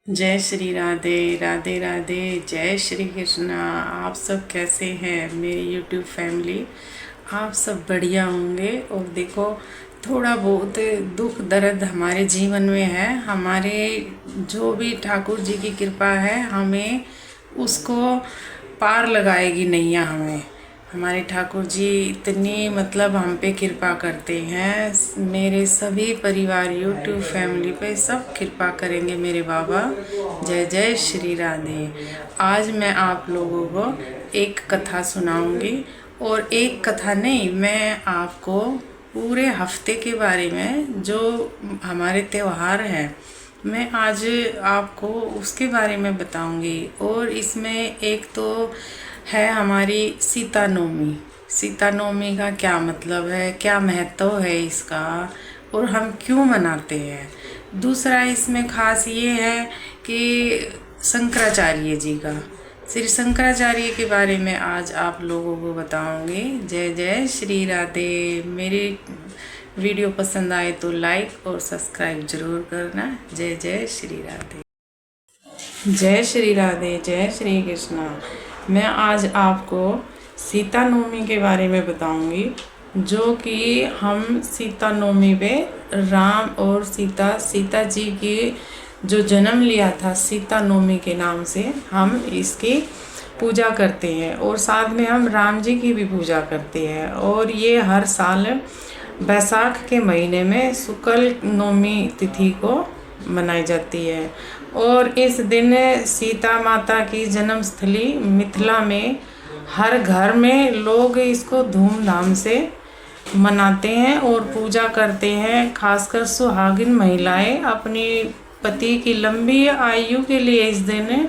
जय श्री राधे राधे राधे। जय श्री कृष्णा। आप सब कैसे हैं मेरी यूट्यूब फैमिली? आप सब बढ़िया होंगे। और देखो, थोड़ा बहुत दुख दर्द हमारे जीवन में है। हमारे जो भी ठाकुर जी की कृपा है, हमें उसको पार लगाएगी नैया। हमारे ठाकुर जी इतनी मतलब हम पे कृपा करते हैं। मेरे सभी परिवार यूट्यूब फैमिली पे सब कृपा करेंगे मेरे बाबा। जय जय श्री राधे। आज मैं आप लोगों को एक कथा सुनाऊंगी, और एक कथा नहीं, मैं आपको पूरे हफ्ते के बारे में जो हमारे त्यौहार हैं, मैं आज आपको उसके बारे में बताऊंगी। और इसमें एक तो है हमारी सीता नवमी। सीता नवमी का क्या मतलब है, क्या महत्व है इसका, और हम क्यों मनाते हैं। दूसरा इसमें खास ये है कि शंकराचार्य जी का, श्री शंकराचार्य के बारे में आज आप लोगों को बताऊंगी। जय जय श्री राधे। मेरी वीडियो पसंद आए तो लाइक और सब्सक्राइब जरूर करना। जय जय श्री राधे। जय श्री राधे। जय श्री कृष्णा। मैं आज आपको सीता नवमी के बारे में बताऊंगी, जो कि हम सीता नवमी पे राम और सीता जी की जो जन्म लिया था सीता नवमी के नाम से, हम इसकी पूजा करते हैं। और साथ में हम राम जी की भी पूजा करते हैं। और ये हर साल बैसाख के महीने में शुक्ल नवमी तिथि को मनाई जाती है। और इस दिन सीता माता की जन्मस्थली मिथिला में हर घर में लोग इसको धूमधाम से मनाते हैं और पूजा करते हैं। खासकर सुहागिन महिलाएं अपनी पति की लंबी आयु के लिए इस दिन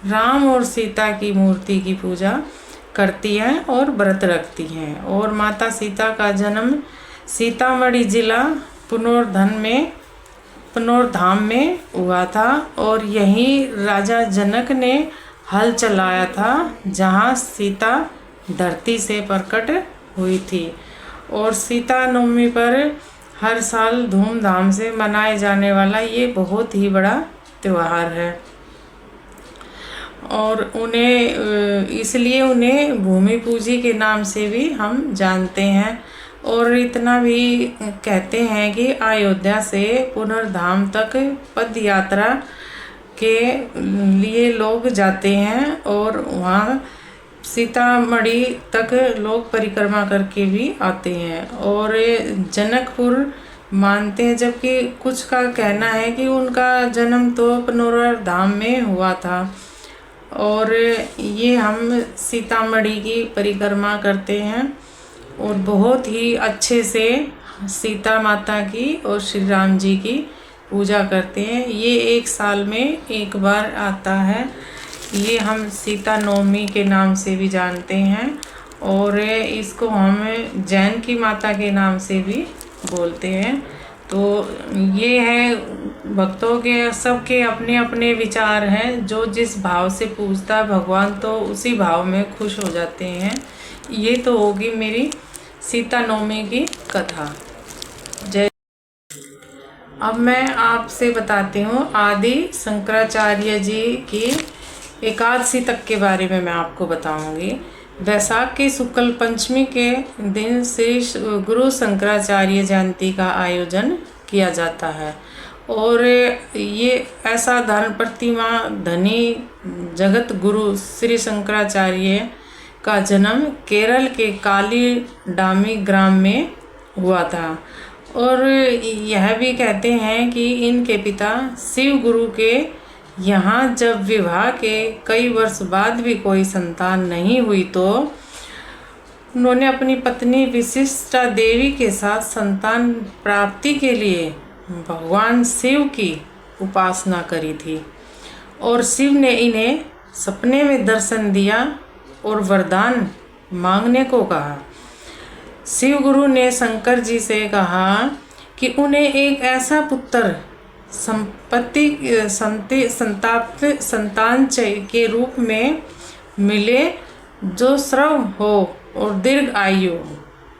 राम और सीता की मूर्ति की पूजा करती हैं और व्रत रखती हैं। और माता सीता का जन्म सीतामढ़ी जिला पुनोरधाम में हुआ था। और यहीं राजा जनक ने हल चलाया था, जहाँ सीता धरती से प्रकट हुई थी। और सीता नवमी पर हर साल धूमधाम से मनाए जाने वाला ये बहुत ही बड़ा त्यौहार है। और इसलिए उन्हें भूमि पूजी के नाम से भी हम जानते हैं। और इतना भी कहते हैं कि अयोध्या से पुनर्धाम तक पद यात्रा के लिए लोग जाते हैं, और वहाँ सीतामढ़ी तक लोग परिक्रमा करके भी आते हैं। और जनकपुर मानते हैं, जबकि कुछ का कहना है कि उनका जन्म तो पुनर्धाम में हुआ था। और ये हम सीतामढ़ी की परिक्रमा करते हैं और बहुत ही अच्छे से सीता माता की और श्री राम जी की पूजा करते हैं। ये एक साल में एक बार आता है। ये हम सीता नवमी के नाम से भी जानते हैं, और इसको हम जैन की माता के नाम से भी बोलते हैं। तो ये है, भक्तों के सबके अपने अपने विचार हैं। जो जिस भाव से पूजता है भगवान, तो उसी भाव में खुश हो जाते हैं। ये तो होगी मेरी सीता नवमी की कथा। जय। अब मैं आपसे बताती हूँ आदि शंकराचार्य जी की एकादशी तक के बारे में मैं आपको बताऊंगी। बैसाख की शुक्ल पंचमी के दिन श्री गुरु शंकराचार्य जयंती का आयोजन किया जाता है। और ये ऐसा धनी जगत गुरु श्री शंकराचार्य का जन्म केरल के कालीडामी ग्राम में हुआ था। और यह भी कहते हैं कि इनके पिता शिव गुरु के यहाँ जब विवाह के कई वर्ष बाद भी कोई संतान नहीं हुई, तो उन्होंने अपनी पत्नी विशिष्टा देवी के साथ संतान प्राप्ति के लिए भगवान शिव की उपासना करी थी। और शिव ने इन्हें सपने में दर्शन दिया और वरदान मांगने को कहा। शिव गुरु ने शंकर जी से कहा कि उन्हें एक ऐसा पुत्र संतान के रूप में मिले जो श्रव हो और दीर्घ आयु हो।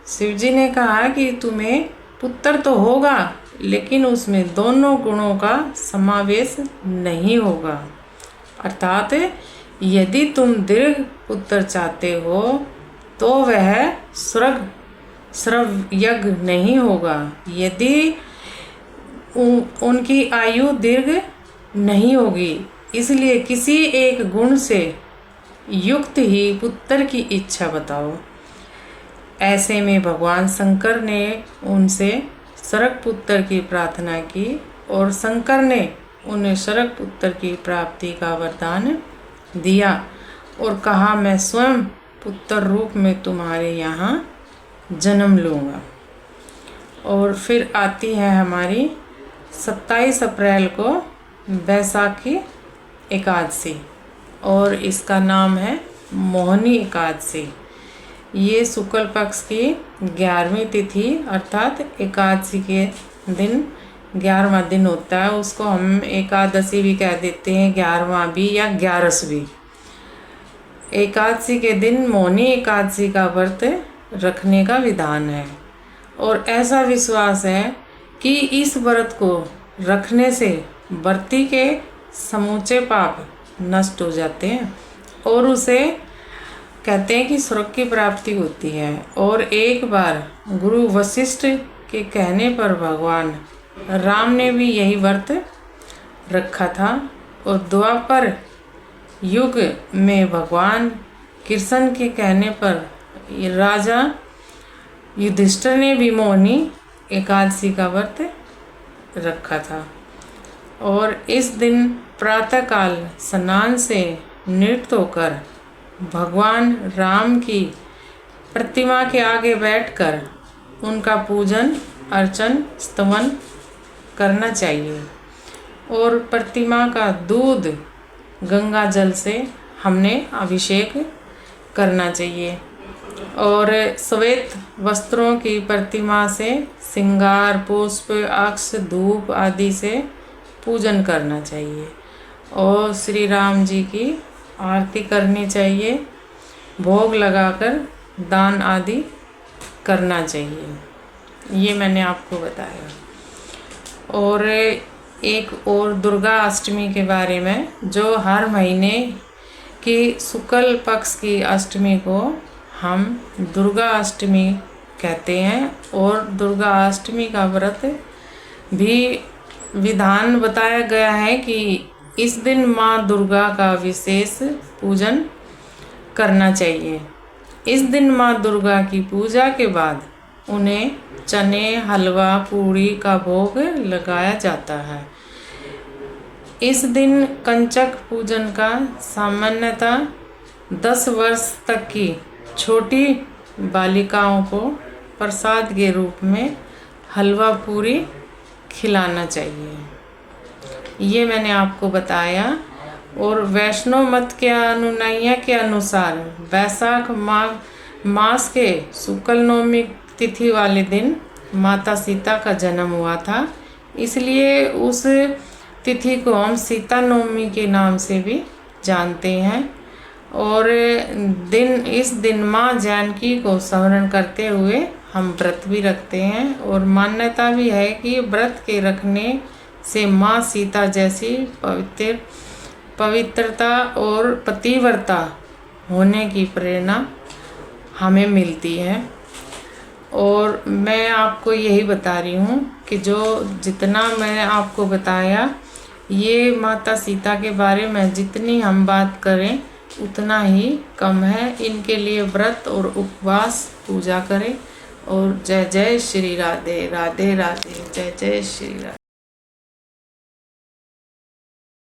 शिव जी ने कहा कि तुम्हें पुत्र तो होगा, लेकिन उसमें दोनों गुणों का समावेश नहीं होगा। अर्थात यदि तुम दीर्घ पुत्र चाहते हो तो वह स्वर्ग यज्ञ नहीं होगा। यदि उनकी आयु दीर्घ नहीं होगी, इसलिए किसी एक गुण से युक्त ही पुत्र की इच्छा बताओ। ऐसे में भगवान शंकर ने उनसे स्वर्ग पुत्र की प्रार्थना की और शंकर ने उन्हें स्वर्ग पुत्र की प्राप्ति का वरदान दिया और कहा, मैं स्वयं पुत्र रूप में तुम्हारे यहाँ जन्म लूँगा। और फिर आती है हमारी 27 अप्रैल को बैसाखी एकादशी और इसका नाम है मोहिनी एकादशी। ये शुक्ल पक्ष की 11वीं तिथि अर्थात एकादशी के दिन 11वां दिन होता है। उसको हम एकादशी भी कह देते हैं, 11वां भी या 11वीं। एकादशी के दिन मोहिनी एकादशी का व्रत रखने का विधान है और ऐसा विश्वास है कि इस व्रत को रखने से व्रती के समूचे पाप नष्ट हो जाते हैं और उसे कहते हैं कि स्वर्ग की प्राप्ति होती है। और एक बार गुरु वशिष्ठ के कहने पर भगवान राम ने भी यही व्रत रखा था और द्वापर युग में भगवान कृष्ण के कहने पर राजा युधिष्ठिर ने भी मोहिनी एकादशी का व्रत रखा था। और इस दिन प्रातःकाल स्नान से निवृत्त होकर भगवान राम की प्रतिमा के आगे बैठकर उनका पूजन अर्चन स्तवन करना चाहिए और प्रतिमा का दूध गंगा जल से हमने अभिषेक करना चाहिए और श्वेत वस्त्रों की प्रतिमा से श्रृंगार पुष्प अक्ष धूप आदि से पूजन करना चाहिए और श्री राम जी की आरती करनी चाहिए, भोग लगाकर दान आदि करना चाहिए। ये मैंने आपको बताया। और एक और दुर्गा अष्टमी के बारे में, जो हर महीने की शुक्ल पक्ष की अष्टमी को हम दुर्गा अष्टमी कहते हैं और दुर्गा अष्टमी का व्रत भी विधान बताया गया है कि इस दिन माँ दुर्गा का विशेष पूजन करना चाहिए। इस दिन माँ दुर्गा की पूजा के बाद उन्हें चने हलवा पूड़ी का भोग लगाया जाता है। इस दिन कंचक पूजन का सामान्यतः 10 वर्ष तक की छोटी बालिकाओं को प्रसाद के रूप में हलवा पूरी खिलाना चाहिए। ये मैंने आपको बताया। और वैष्णव मत के अनुयायियों के अनुसार वैशाख मास के शुक्ल नवमी तिथि वाले दिन माता सीता का जन्म हुआ था, इसलिए उस तिथि को हम सीता नवमी के नाम से भी जानते हैं। और इस दिन माँ जानकी को स्मरण करते हुए हम व्रत भी रखते हैं और मान्यता भी है कि व्रत के रखने से माँ सीता जैसी पवित्रता और पतिव्रता होने की प्रेरणा हमें मिलती है। और मैं आपको यही बता रही हूँ कि जो जितना मैंने आपको बताया, ये माता सीता के बारे में जितनी हम बात करें उतना ही कम है। इनके लिए व्रत और उपवास पूजा करें। और जय जय श्री राधे राधे राधे, जय जय श्री राधे।